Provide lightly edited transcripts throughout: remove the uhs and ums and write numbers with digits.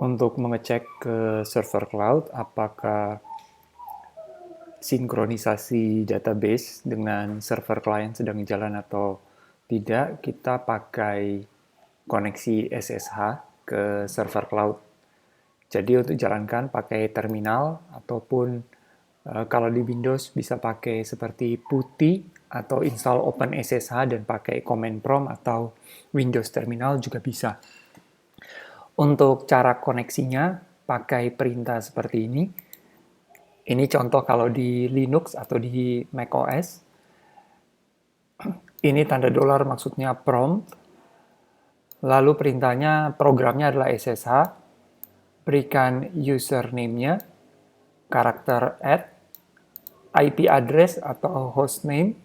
Untuk mengecek ke server cloud apakah sinkronisasi database dengan server klien sedang jalan atau tidak, kita pakai koneksi SSH ke server cloud. Jadi untuk jalankan pakai terminal ataupun kalau di Windows bisa pakai seperti PuTTY atau install OpenSSH dan pakai command prompt atau Windows Terminal juga bisa. Untuk cara koneksinya, pakai perintah seperti ini. Ini contoh kalau di Linux atau di macOS. Ini tanda dolar maksudnya prompt. Lalu perintahnya, programnya adalah SSH. Berikan username-nya, karakter IP address atau hostname.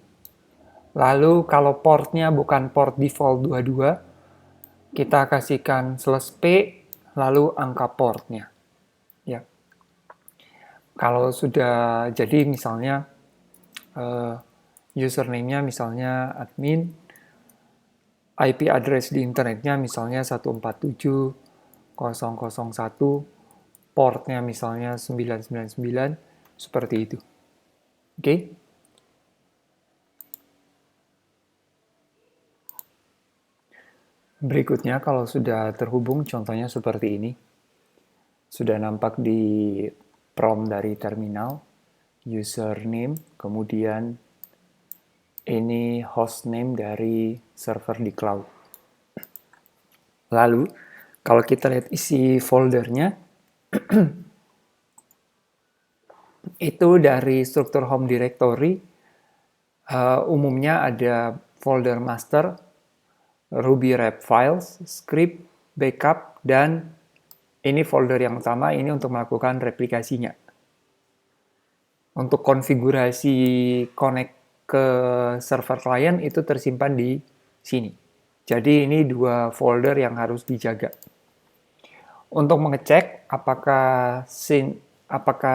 Lalu kalau portnya bukan port default 22, kita kasihkan /p lalu angka portnya. Ya. Kalau sudah jadi misalnya username-nya misalnya admin, IP address di internetnya misalnya 147.0.0.1, portnya misalnya 999, seperti itu. Oke? Berikutnya kalau sudah terhubung contohnya seperti ini. Sudah nampak di prompt dari terminal, username, kemudian ini hostname dari server di cloud. Lalu, kalau kita lihat isi foldernya, itu dari struktur home directory, umumnya ada folder master, Ruby Rep Files, script, backup, dan ini folder yang utama, ini untuk melakukan replikasinya. Untuk konfigurasi connect ke server klien itu tersimpan di sini. Jadi ini dua folder yang harus dijaga. Untuk mengecek apakah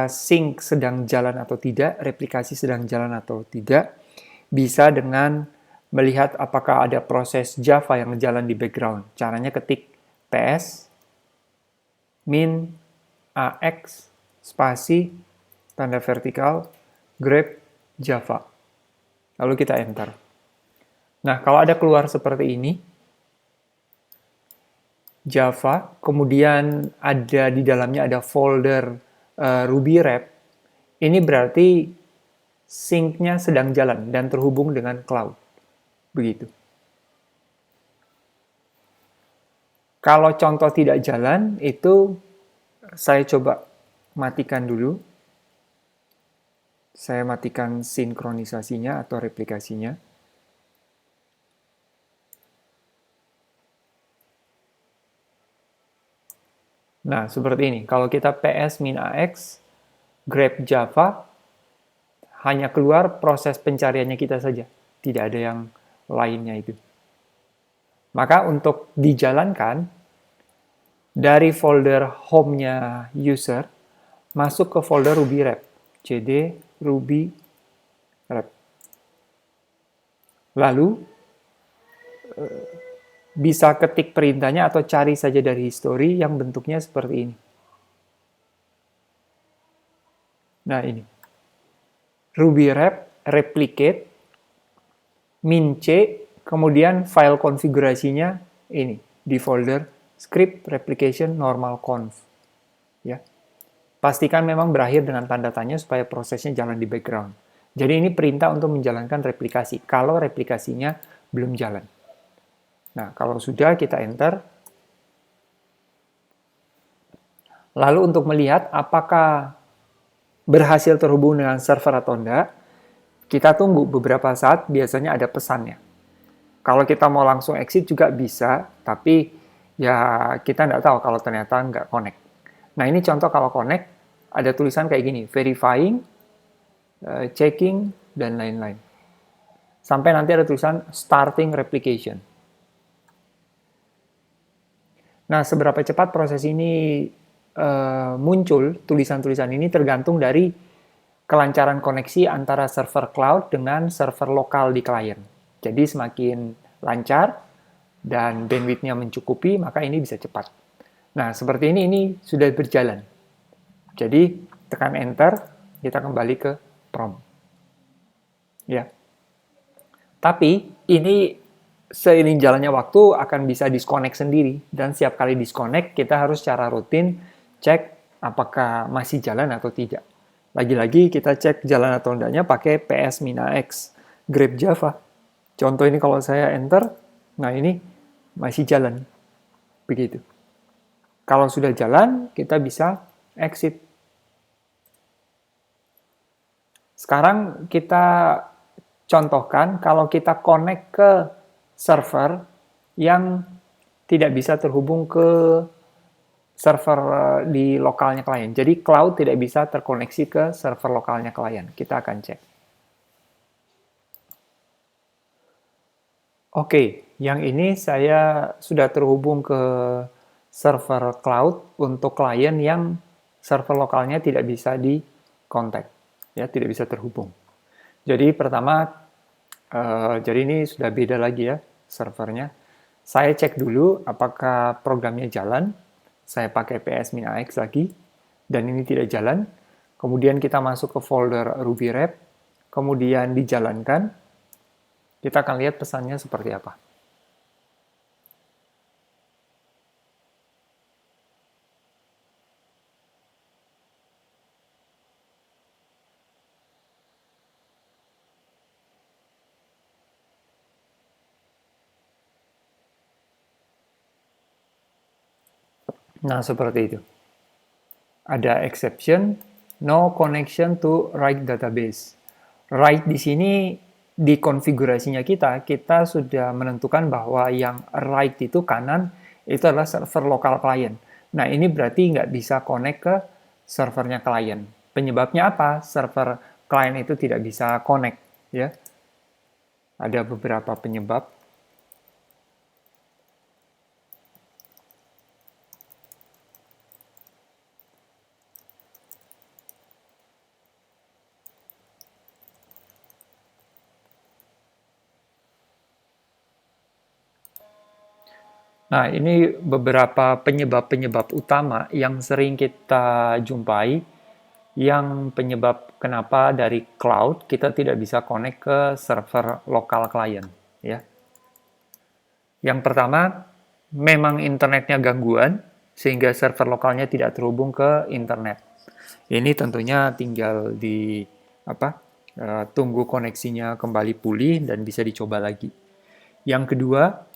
sync sedang jalan atau tidak, replikasi sedang jalan atau tidak, bisa dengan melihat apakah ada proses Java yang jalan di background. Caranya ketik ps min ax spasi tanda vertikal grep Java. Lalu kita enter. Nah, kalau ada keluar seperti ini, Java, kemudian ada di dalamnya ada folder Ruby Rep, ini berarti sync-nya sedang jalan dan terhubung dengan cloud. Begitu. Kalau contoh tidak jalan, itu saya coba matikan dulu. Saya matikan sinkronisasinya atau replikasinya. Nah, seperti ini. Kalau kita ps-ax grep Java, hanya keluar proses pencariannya kita saja. Tidak ada yang lainnya itu. Maka untuk dijalankan, dari folder home-nya user, masuk ke folder Ruby Rep. cd Ruby Rep. Lalu, bisa ketik perintahnya atau cari saja dari history yang bentuknya seperti ini. Nah, ini. Ruby Rep, replicate, min c, kemudian file konfigurasinya ini, di folder script replication normal conf. Ya. Pastikan memang berakhir dengan tanda tanya supaya prosesnya jalan di background. Jadi ini perintah untuk menjalankan replikasi, kalau replikasinya belum jalan. Nah, kalau sudah kita enter. Lalu untuk melihat apakah berhasil terhubung dengan server atau enggak, kita tunggu beberapa saat, biasanya ada pesannya. Kalau kita mau langsung exit juga bisa, tapi ya kita nggak tahu kalau ternyata nggak connect. Nah, ini contoh kalau connect, ada tulisan kayak gini, verifying, checking, dan lain-lain. Sampai nanti ada tulisan starting replication. Nah, seberapa cepat proses ini muncul, tulisan-tulisan ini tergantung dari kelancaran koneksi antara server cloud dengan server lokal di klien. Jadi semakin lancar dan bandwidth-nya mencukupi, maka ini bisa cepat. Nah, seperti ini sudah berjalan. Jadi, tekan enter, kita kembali ke prompt. Ya. Tapi, ini seiring jalannya waktu akan bisa disconnect sendiri. Dan setiap kali disconnect, kita harus secara rutin cek apakah masih jalan atau tidak. Lagi-lagi kita cek jalan atau tidaknya pakai ps-x grep Java. Contoh ini kalau saya enter, nah ini masih jalan. Begitu. Kalau sudah jalan, kita bisa exit. Sekarang kita contohkan kalau kita connect ke server yang tidak bisa terhubung ke server di lokalnya klien. Jadi cloud tidak bisa terkoneksi ke server lokalnya klien. Kita akan cek. Oke, yang ini saya sudah terhubung ke server cloud untuk klien yang server lokalnya tidak bisa dikontak, ya, tidak bisa terhubung. Jadi pertama, jadi ini sudah beda lagi ya servernya. Saya cek dulu apakah programnya jalan. Saya pakai ps-x lagi, dan ini tidak jalan. Kemudian kita masuk ke folder Ruby Rap, kemudian dijalankan. Kita akan lihat pesannya seperti apa. Nah, seperti itu. Ada exception, no connection to write database. Write di sini di konfigurasinya kita sudah menentukan bahwa yang write itu kanan, itu adalah server lokal klien. Nah, ini berarti nggak bisa connect ke servernya klien. Penyebabnya apa? Server klien itu tidak bisa connect, ya. Ada beberapa penyebab. Nah, ini beberapa penyebab-penyebab utama yang sering kita jumpai, yang penyebab kenapa dari cloud kita tidak bisa connect ke server lokal klien, ya. Yang pertama, memang internetnya gangguan, sehingga server lokalnya tidak terhubung ke internet. Ini tentunya tinggal tunggu koneksinya kembali pulih dan bisa dicoba lagi. Yang kedua,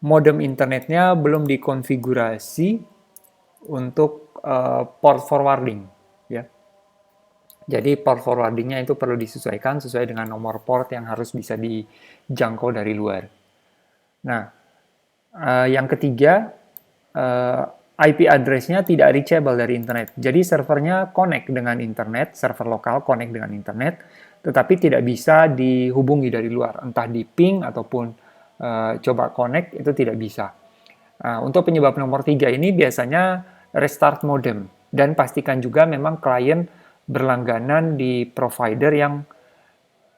modem internetnya belum dikonfigurasi untuk port forwarding, ya. Jadi port forwardingnya itu perlu disesuaikan sesuai dengan nomor port yang harus bisa dijangkau dari luar. Nah, yang ketiga, IP address-nya tidak reachable dari internet. Jadi servernya connect dengan internet, server lokal connect dengan internet, tetapi tidak bisa dihubungi dari luar, entah di ping ataupun coba connect, itu tidak bisa. Untuk penyebab nomor 3 ini biasanya restart modem, dan pastikan juga memang klien berlangganan di provider yang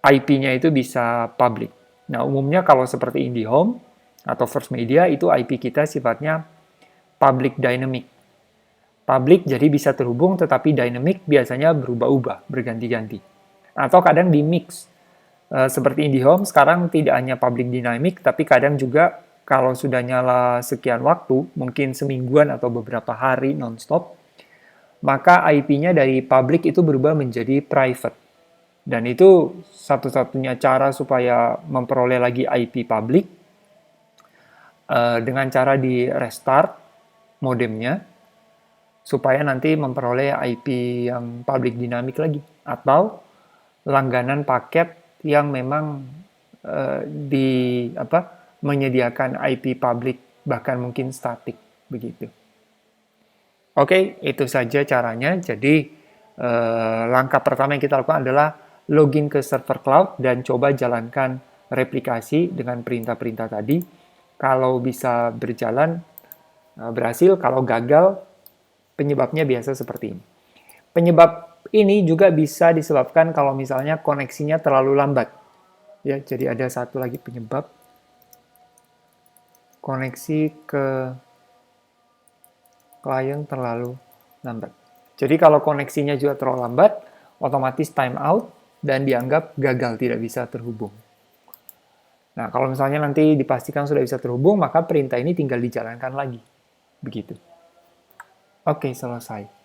IP-nya itu bisa public. Nah, umumnya kalau seperti IndiHome atau First Media, itu IP kita sifatnya public dynamic. Public jadi bisa terhubung, tetapi dynamic biasanya berubah-ubah, berganti-ganti. Atau kadang di mix. Seperti IndiHome, sekarang tidak hanya public dynamic, tapi kadang juga kalau sudah nyala sekian waktu, mungkin semingguan atau beberapa hari non-stop, maka IP-nya dari public itu berubah menjadi private. Dan itu satu-satunya cara supaya memperoleh lagi IP public, dengan cara di restart modemnya, supaya nanti memperoleh IP yang public dynamic lagi. Atau langganan paket yang memang menyediakan IP public, bahkan mungkin static, begitu. Oke, itu saja caranya. Jadi, langkah pertama yang kita lakukan adalah login ke server cloud dan coba jalankan replikasi dengan perintah-perintah tadi. Kalau bisa berjalan, berhasil. Kalau gagal, penyebabnya biasa seperti ini. Penyebab ini juga bisa disebabkan kalau misalnya koneksinya terlalu lambat. Ya, jadi ada satu lagi penyebab. Koneksi ke klien terlalu lambat. Jadi kalau koneksinya juga terlalu lambat, otomatis time out dan dianggap gagal tidak bisa terhubung. Nah, kalau misalnya nanti dipastikan sudah bisa terhubung, maka perintah ini tinggal dijalankan lagi. Begitu. Oke, selesai.